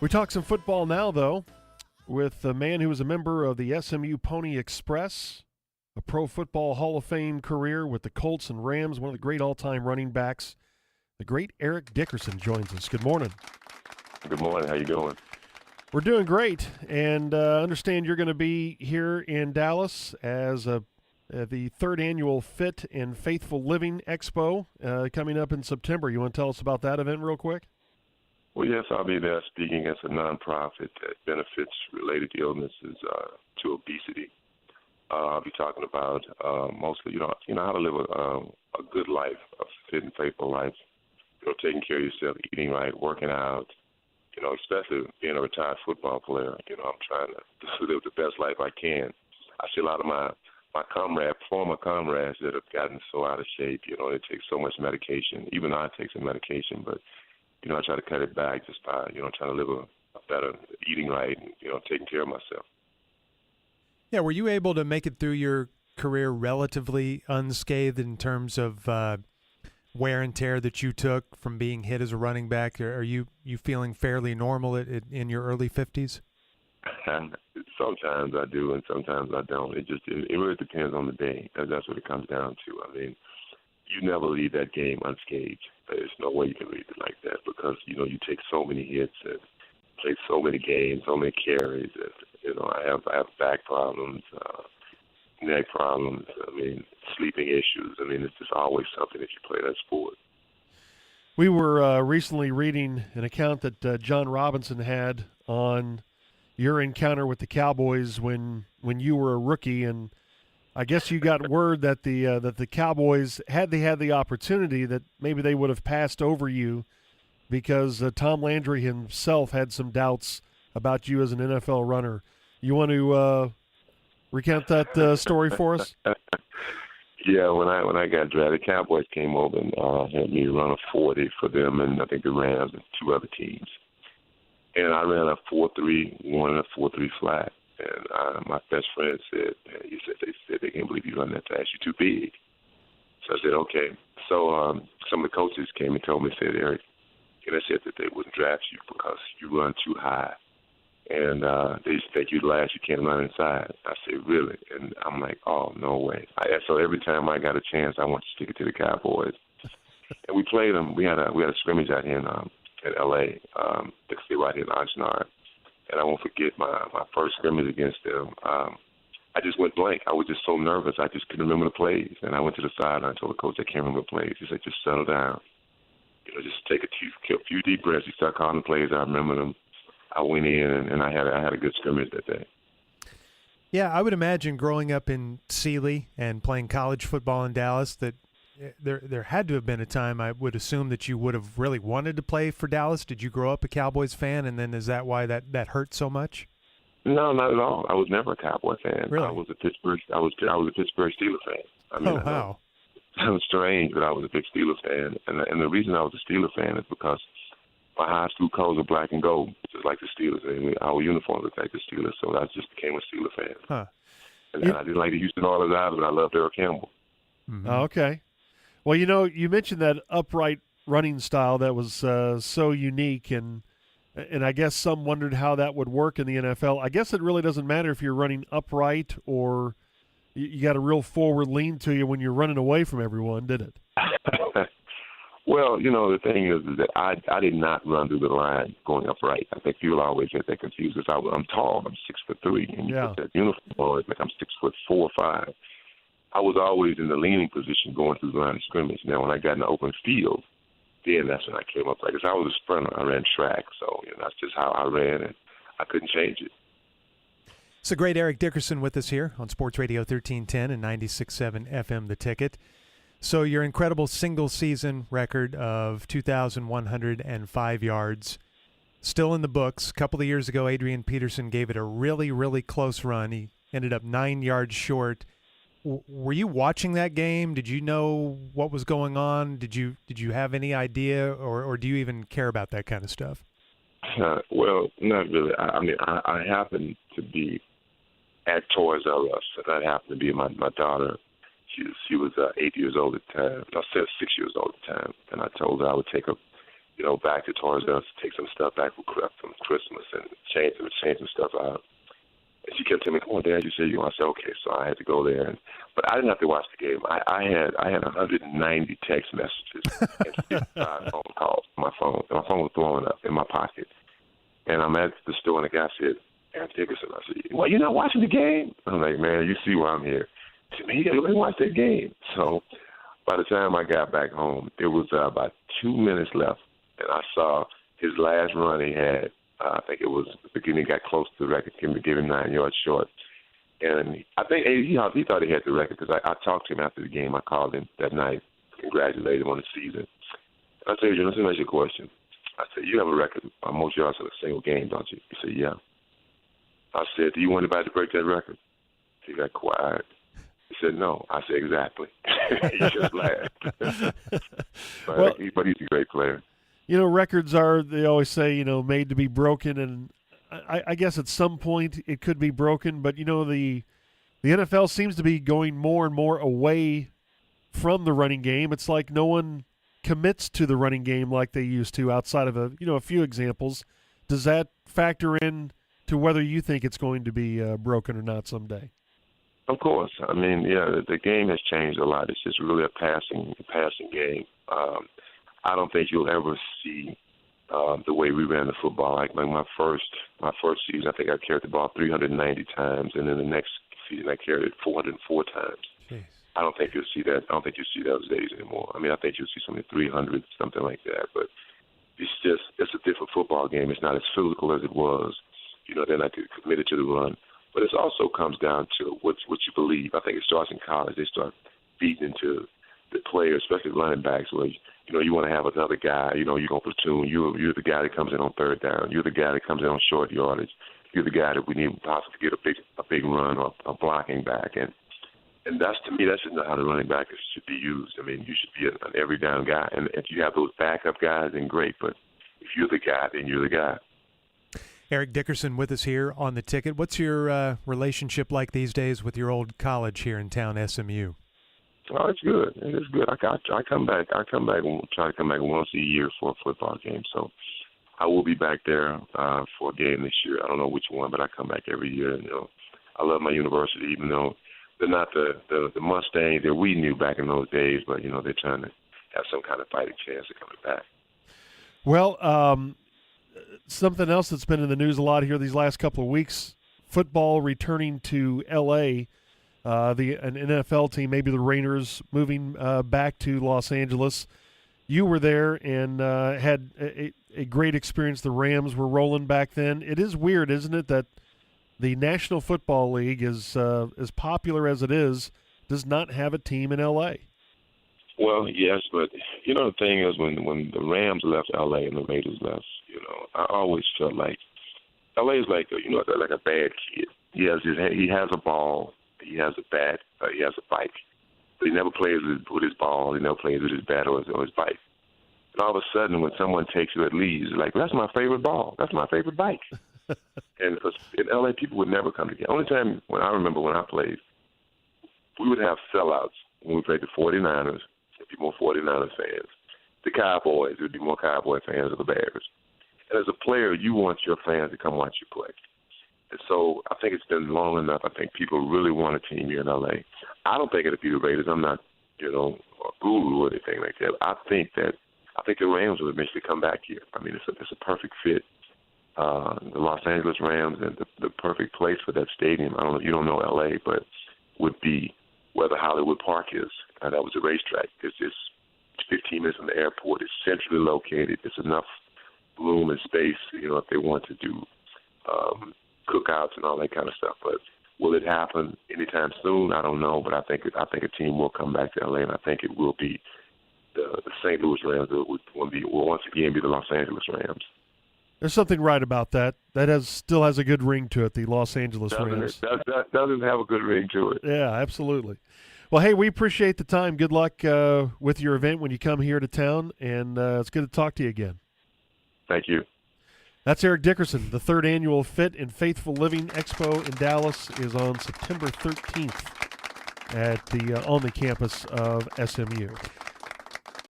We talk some football now, though, with a man who was a member of the SMU Pony Express, a Pro Football Hall of Fame career with the Colts and Rams, one of the great all-time running backs. The great Eric Dickerson joins us. Good morning. Good morning. How you doing? We're doing great, and understand you're going to be here in Dallas as the third annual Fit and Faithful Living Expo coming up in September. You want to tell us about that event real quick? Well, yes, I'll be there speaking as a nonprofit that benefits related illnesses to obesity. I'll be talking about mostly, how to live a good life, a fit and faithful life. Taking care of yourself, eating right, working out. Especially being a retired football player. I'm trying to live the best life I can. I see a lot of my former comrades that have gotten so out of shape. They take so much medication. Even I take some medication, but I try to cut it back just by, trying to live a better, eating right, and, taking care of myself. Yeah, were you able to make it through your career relatively unscathed in terms of wear and tear that you took from being hit as a running back? Are you feeling fairly normal in your early 50s? Sometimes I do, and sometimes I don't. It really depends on the day. That's what it comes down to. I mean, you never leave that game unscathed. There's no way you can leave it like that because, you take so many hits and play so many games, so many carries. And, I have back problems, neck problems, sleeping issues. It's just always something if you play that sport. We were recently reading an account that John Robinson had on your encounter with the Cowboys when you were a rookie, and I guess you got word that the Cowboys, had they had the opportunity, that maybe they would have passed over you because Tom Landry himself had some doubts about you as an NFL runner. You want to recount that story for us? Yeah, when I got drafted, the Cowboys came over and had me run a 40 for them, and I think the Rams and two other teams. And I ran a 4.3, one and a 4.3 flat. And my best friend said, they said they can't believe you run that fast. You're too big. So I said, okay. So some of the coaches came and told me, said, Eric, and they said that they wouldn't draft you because you run too high. And they just think you'd last, you can't run inside. I said, really? And I'm like, oh, no way. So every time I got a chance, I want to stick it to the Cowboys. And we played them. We had a scrimmage out here in L.A., right here in Oxnard. And I won't forget my first scrimmage against them. I just went blank. I was just so nervous. I just couldn't remember the plays. And I went to the sideline and told the coach I can't remember the plays. He said, just settle down. Just take a few deep breaths. He started calling the plays. I remember them. I went in, and I had a good scrimmage that day. Yeah, I would imagine growing up in Sealy and playing college football in Dallas that there had to have been a time, I would assume, that you would have really wanted to play for Dallas. Did you grow up a Cowboys fan, and then is that why that hurt so much? No, not at all. I was never a Cowboy fan. Really? I was a Pittsburgh Steelers fan. Wow. It was strange, but I was a big Steelers fan. And the reason I was a Steelers fan is because my high school colors are black and gold, just like the Steelers. Our uniforms look like the Steelers, so I just became a Steelers fan. Huh. And I didn't like the Houston Oilers either, but I loved Eric Campbell. Mm-hmm. Oh, okay. Well, you mentioned that upright running style that was so unique, and I guess some wondered how that would work in the NFL. I guess it really doesn't matter if you're running upright or you got a real forward lean to you when you're running away from everyone, did it? Well, the thing is that I did not run through the line going upright. I think people always get that confused because I'm tall. I'm 6'3", and you put that uniform on, it's like I'm 6'4" or 5. I was always in the leaning position going through the line of scrimmage. Now, when I got in the open field, then that's when I came up. Because I was a sprinter. I ran track. So, that's just how I ran, and I couldn't change it. So great Eric Dickerson with us here on Sports Radio 1310 and 96.7 FM The Ticket. So your incredible single-season record of 2,105 yards, still in the books. A couple of years ago, Adrian Peterson gave it a really, really close run. He ended up 9 yards short. Were you watching that game? Did you know what was going on? Did you have any idea, or do you even care about that kind of stuff? Well, not really. I happened to be at Toys R Us, and that happened to be my daughter. She was 8 years old at the time. I said 6 years old at the time, and I told her I would take her back to Toys R Us, take some stuff back from Christmas and change some stuff out. And she kept telling me, "Come on, Dad, you said you want." I said, "Okay." So I had to go there, but I didn't have to watch the game. I had 190 text messages and 55 phone calls. My phone was blowing up in my pocket, and I'm at the store, and the guy said, "Eric Dickerson." I said, "Well, you're not watching the game?" I'm like, "Man, you see why I'm here." He said, "Man, you got to watch that game." So by the time I got back home, there was about 2 minutes left, and I saw his last run he had. I think it was the beginning, got close to the record, gave him 9 yards short. And I think he thought he had the record because I talked to him after the game. I called him that night, congratulated him on the season. And I said, "Let me ask you a question." I said, "You have a record on most yards in a single game, don't you?" He said, "Yeah." I said, "Do you want anybody to break that record?" He got quiet. He said, "No." I said, "Exactly." He just laughed. But he's a great player. Records are, they always say, made to be broken, and I guess at some point it could be broken, but, the NFL seems to be going more and more away from the running game. It's like no one commits to the running game like they used to outside of a few examples. Does that factor in to whether you think it's going to be broken or not someday? Of course. I mean, the game has changed a lot. It's just really a passing game. I don't think you'll ever see the way we ran the football. Like my first season, I think I carried the ball 390 times, and then the next season I carried it 404 times. Jeez. I don't think you'll see that. I don't think you'll see those days anymore. I mean, I think you'll see something 300, something like that. But it's a different football game. It's not as physical as it was. They're not committed to the run. But it also comes down to what you believe. I think it starts in college. They start feeding into the players, especially running backs, where you want to have another guy. You're going to platoon. You're the guy that comes in on third down. You're the guy that comes in on short yardage. You're the guy that we need possibly to get a big run or a blocking back. And that's, to me, that's just not how the running back should be used. I mean, you should be an every down guy. And if you have those backup guys, then great. But if you're the guy, then you're the guy. Eric Dickerson with us here on the Ticket. What's your relationship like these days with your old college here in town, SMU? Oh, it's good. It's good. I come back. I try to come back once a year for a football game. So I will be back there for a game this year. I don't know which one, but I come back every year. And, I love my university, even though they're not the Mustangs that we knew back in those days. But they're trying to have some kind of fighting chance of coming back. Well, something else that's been in the news a lot here these last couple of weeks: football returning to L.A. An NFL team, maybe the Raiders, moving back to Los Angeles. You were there and had a great experience. The Rams were rolling back then. It is weird, isn't it, that the National Football League, is as popular as it is, does not have a team in L.A.? Well, yes, but the thing is, when the Rams left L.A. and the Raiders left, I always felt like L.A. is like like a bad kid. He has a ball. He has a bat. He has a bike. But he never plays with his ball. He never plays with his bat or his bike. And all of a sudden, when someone takes you at leaves, like, "That's my favorite ball. That's my favorite bike." And in L.A., people would never come together. Only time when I remember when I played, we would have sellouts when we played the 49ers. There'd be more 49ers fans. The Cowboys, there'd be more Cowboy fans of the Bears. And as a player, you want your fans to come watch you play. And so I think it's been long enough. I think people really want a team here in L.A. I don't think it'll be the Raiders. I'm not, a guru or anything like that. I think the Rams will eventually come back here. I mean, it's a perfect fit. The Los Angeles Rams and the perfect place for that stadium. I don't know. You don't know L.A., but would be where the Hollywood Park is. That was a racetrack. It's just 15 minutes from the airport. It's centrally located. There's enough room and space, if they want to do cookouts and all that kind of stuff. But will it happen anytime soon? I don't know. But I think a team will come back to LA, and I think it will be the St. Louis Rams that will once again be the Los Angeles Rams. There's something right about that. That still has a good ring to it, the Los Angeles Rams. That doesn't have a good ring to it. Yeah, absolutely. Well, hey, we appreciate the time. Good luck with your event when you come here to town, and it's good to talk to you again. Thank you. That's Eric Dickerson. The third annual Fit and Faithful Living Expo in Dallas is on September 13th on the campus of SMU.